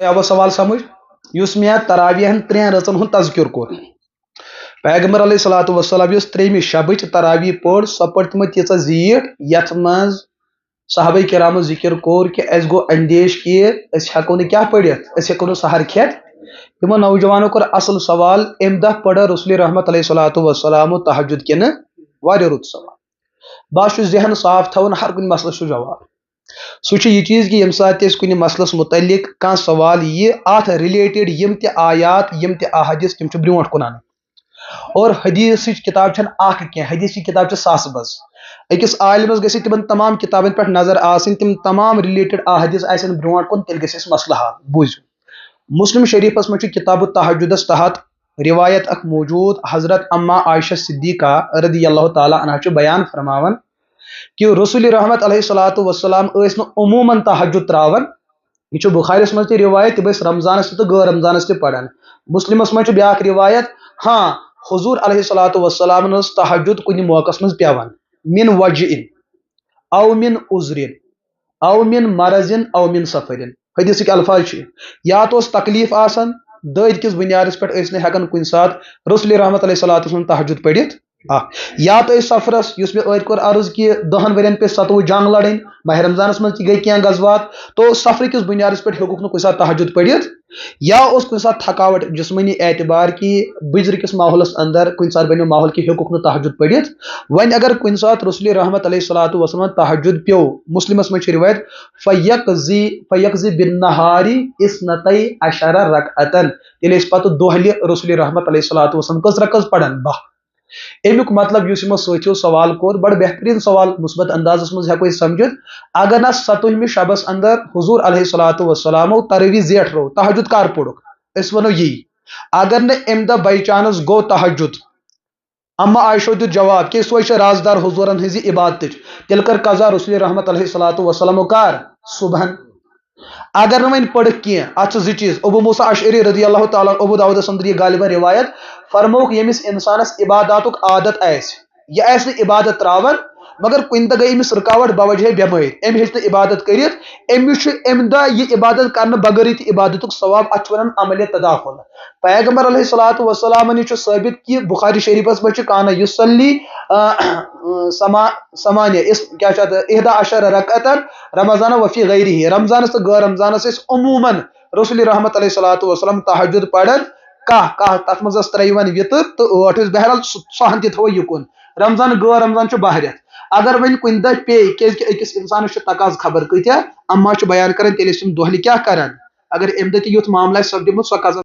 वो सवाल समझ युस मे तरावीहन 3 रचन हुन तज़किर कोर पैगम्बर अलैहिस्सलातु वस्सलाम युस 3 शबच तरावी पढ़ सो पढ़ तमो तीचा जीठ यथ मज साहबे किरामो जिक्र कोर कि अस गो अंदेश कि अस हेको न क्या पढ़ित अस हेको न सहर खेत तमो नौजवानों कोर असल सवाल एम दह पढ़ रसूल रहमत अलैहिस्सलातु वस्सलाम तहज्जुद किन वारिया रुत सवाल बस जहन साफ थवन हर कुन मसलस जवाब सह यह चीज कि यम सात कुन मसलस मुतलिक कह सवाल यह अत रिलेटेड यम त आयात यम त अहदीस तम ब्रोट कुन और हदीस किताब कह हदीस किताब सास बज अकिस आलमस गि तिम तमाम किताबन पे नजर आसन तिम तमाम रिलेटेड अहदीस आसन ब्रोट कुन तेल गस मसल हाल बूझ मुस्लिम शरीफस मज किताब तहज्जुदस तहत रिवायत अख मौजूद हजरत अम्मा आयशा सिद्दीका रदी अल्लाह ताला अन्हा बयान फरमावन कि रसूल रहमत अलैहिस्सलातु वस्सलाम अमूमन तहज्जुद त्रावन यह बुखारिस मज रिवायत तब रमजानस तो गैर रमजानस पढ़ान मुस्लिमस मज ब्या रिवायत हाँ हुजूर अलैहिस्सलातु वस्सलाम तहज्जुद कुन मौकस मज पेवन मिन वजइन औ मिन उजरिन औ मिन मरजिन औ मिन सफरिन हदीस अल्फाज या तो तकलीफ आसन दद किस बुनियादस पे हेकन कुन सात रसूल रहमत अलैहिस्सलातु वस्सलाम तहज्जुद पढ़ित या तो सफरस मे कोर अर्ज कि 10 वरियन पे 27 जंग लड़न माह रमजानस मज गई क्या गजवात तो सफर किस बुनियादस पे हेकुक कुन सात तहज्जुद पढ़ित या कुन सात थकावट जिस्मनी एतबार कि बिजर किस माहौलस अंदर कुन सात बनो माहौल कि हेकुक तहज्जुद पढ़ित वन अगर कुन सात रसूल रहमत अलैहिस्सलातु वस्सलाम तहज्जुद प्यो मुस्लिमस मज रिवायत फयकजी बिन नहारी इसनतई अशर रकअतन तेल पत दोहलि रसूल रहमत अलैहिस्सलातु वस्सलाम कस रकस पढ़न 12 अमुक मतलब सो सवाल कोर बड़ बेहतरीन सवाल मुस्बत अंदाजस मज हेको समझित अगर ना 7वें शबस अंदर हुजूर अलैहिस्सलातु वस्सलाम तरावी जेठ रो तहज्जुद कर पड़ुक अस वनो यही अगर न अम दह बाई चांस गो तहज्जुद अम्मा आयशा दित जवाब कि सो राजदार हुजूरन हज इबादत तेल कर कजा रसूल रहमत अलैहिस्सलातु वस्सलाम कर सुबहन अगर न वन पढ़ कह अत जी चीज अबू मूसा अशअरी रदी अल्लाह ताला अबू दाऊद अंदर यह गालिबा रिवायत फरमोक यमिस इंसानस इबादतुक आदत यह इबादत त्रावन मगर कुन दह गई अमिस रुकावट बवजह बेमारी अम हे इबादत कर अम दह यह इबादत कर बगैर इबादत सवाब अत वन अमल तदाखुल पैगम्बर अलैहिस्सलातु वस्सलाम निश साबित कि बुखारी शरीफस मज काना युसल्ली समानिया क्या इहदा अशर रकअतन रमजान वफी गैरी रमजानस तो गैर रमजानस अमूमन रसूल रहमत अलैहिस्सलातु वस्सलाम तहज्जुद पढ़न कह तथ मज 3 वितर तो 8 बहरहाल सहन थो युकुन रमजान गैर रमजान 12 रेत अगर वन कुन दह पे अकिस इंसान तकाज खबर कत्या अम्मा बयान कर तेल दोहल क्या करान अगर अम दह युथ मामला सपदिमुत सो कजन